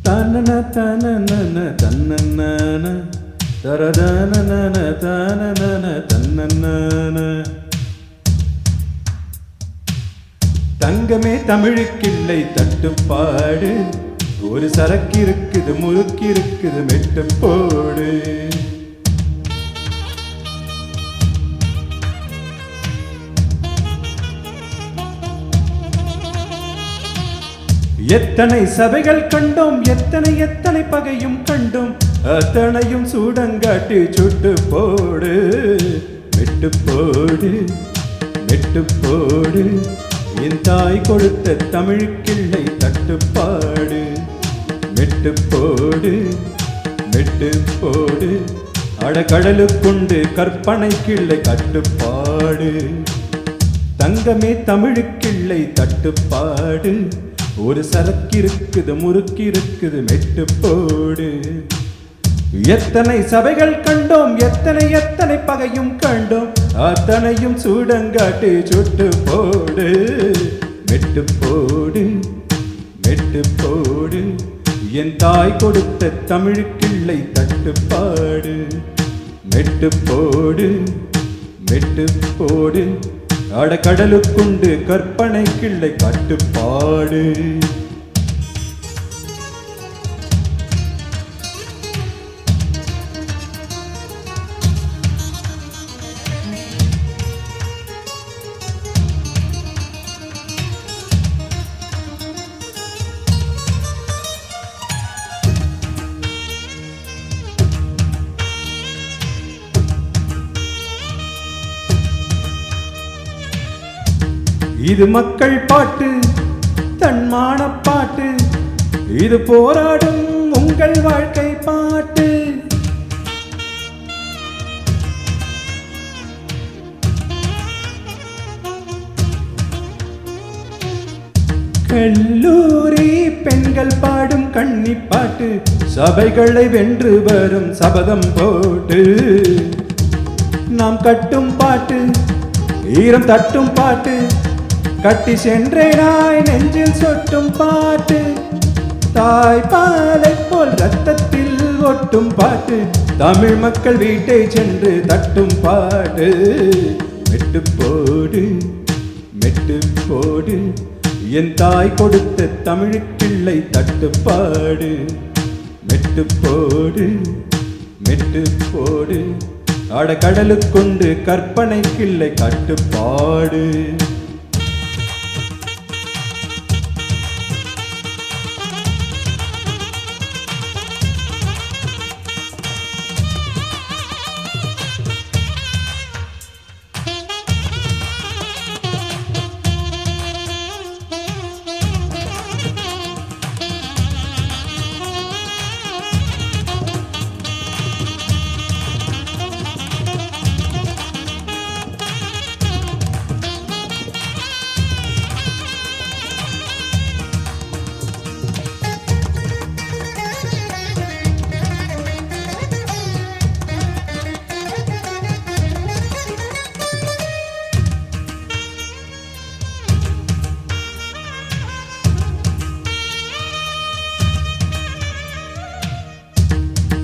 தனன தனன தன்னன தரதனன தனன தன்னன. தங்கமே தமிழுக்கில்லை தட்டுப்பாடு, ஒரு சரக்கு இருக்குது முறுக்கு இருக்குது மெட்டு போடு. எத்தனை சபைகள் கண்டோம், எத்தனை எத்தனை பகையும் கண்டோம், அத்தனையும் சூடங்காட்டி சுட்டு போடு. மெட்டு போடு மெட்டு போடு, என் தாய் கொடுத்த தமிழுக்கில்லை தட்டுப்பாடு. மெட்டு போடு மெட்டு போடு, அடகடலுக்குண்டு கற்பனைக்கில்லை கட்டுப்பாடு. தங்கமே தமிழுக்கில்லை தட்டுப்பாடு, ஒரு சரக்கு இருக்குது முறுக்கு இருக்குது மெட்டு போடு. எத்தனை சபைகள் கண்டோம், எத்தனை எத்தனை பகையும் கண்டோம், அத்தனையும் சூடங்காட்டி சுட்டு போடு. மெட்டு போடு மெட்டு போடு, என் தாய் கொடுத்த தமிழுக்கில்லை தட்டுப்பாடு. மெட்டு போடு மெட்டு போடு, அடகடலுக்குண்டு கற்பனைக்கில்லை கட்டுப்பாடு. இது மக்கள் பாட்டு, தன்மான பாட்டு, இது போராடும் உங்கள் வாழ்க்கை பாட்டு. கல்லூரி பெண்கள் பாடும் கன்னி பாட்டு, சபைகளை வென்று வரும் சபதம் போட்டு. நாம் கட்டும் பாட்டு, ஈரம் தட்டும் பாட்டு, கட்டி சென்றேனாய் நெஞ்சில் சொட்டும் பாட்டு. தாய் பாலை போல் ரத்தத்தில் ஒட்டும் பாட்டு, தமிழ் மக்கள் வீட்டை சென்று தட்டும் பாட்டு. மெட்டு போடு மெட்டு போடு, என் தாய் கொடுத்த தமிழுக்கில்லை தட்டுப்பாடு. மெட்டு போடு மெட்டு போடு, அடகடலுக்குண்டு கற்பனைக்கில்லை கட்டுப்பாடு.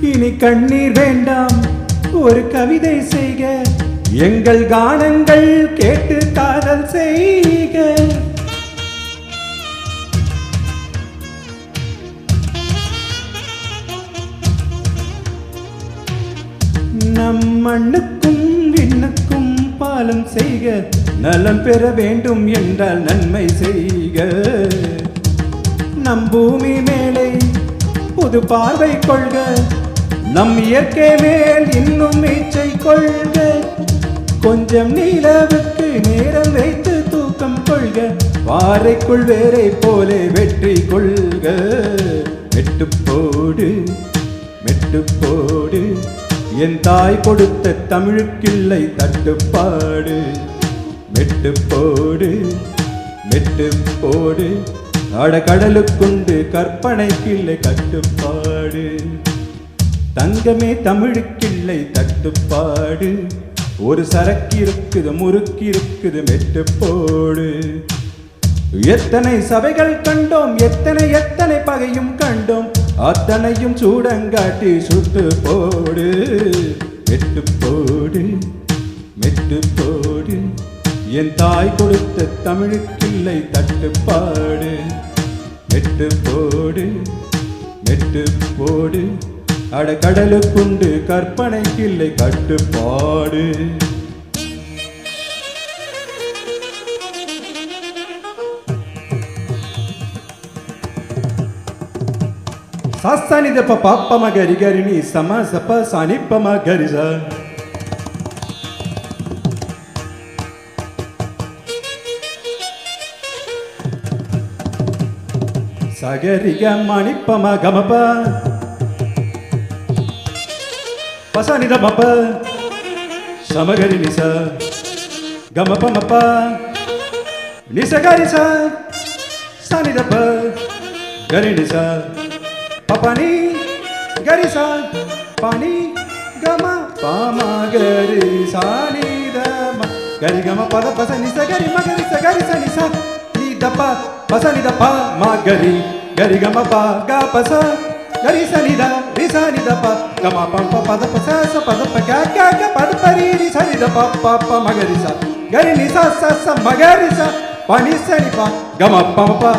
இனி கண்ணீர் வேண்டாம், ஒரு கவிதை செய்க, எங்கள் கானங்கள் கேட்டு காதல் செய்க. நம் மண்ணுக்கும் விண்ணுக்கும் பாலம் செய்க, நலம் பெற வேண்டும் என்றால் நன்மை செய்க. நம் பூமி மேலே புது பார்வை கொள்க, நம் இயற்கை மேல் இன்னும் இச்சை கொள்க. கொஞ்சம் நிலவுக்கு நேரம் வைத்து தூக்கம் கொள்க, பாறைக்குள் வேரை போலே வெற்றி கொள்க. மெட்டு போடு மெட்டு போடு, என் தாய் கொடுத்த தமிழுக்கில்லை தட்டுப்பாடு. மெட்டு போடு மெட்டு போடு, அடகடலுக்குண்டு கற்பனைக்கில்லை கட்டுப்பாடு. தங்கமே தமிழுக்கில்லை தட்டுப்பாடு, ஒரு சரக்கு இருக்குது முறுக்கு இருக்குது மெட்டு போடு. எத்தனை சபைகள் கண்டோம், எத்தனை எத்தனை பகையும் கண்டோம், அத்தனையும் சூடங்காட்டி சுட்டு போடு மெட்டு போடு மெட்டு போடு என் தாய் கொடுத்த தமிழுக்கில்லை தட்டுப்பாடு மெட்டு போடு மெட்டு போடு அட கடலுக்குண்டு கற்பனைக்கில்லை கட்டுப்பாடு சாஸ்தானித பாப்பம கரி கரிணி சம சப்ப சானிப்பம கரிச சகரிக மணிப்பம கமப பசனித மப்ப சமகரி நிச கமப மப்ப நிசகரிச சனிதப்ப கரிணிச பபனி கரிசா பனி கம பாமா கரிசா நிதம கரி கம பத பச நிச கரி மகரி ச கரி ச நிச நீ தப்ப பச நித ப மா கரி கரி கம ப க பச கரி ச நித ரி ச நித ப கம ப ப பத பச ச பத ப க க க பத பரி ரி ச நித ப ப ப மகரி ச கரி நிச ச ச மகரி ச பனி ச நி ப கம ப ப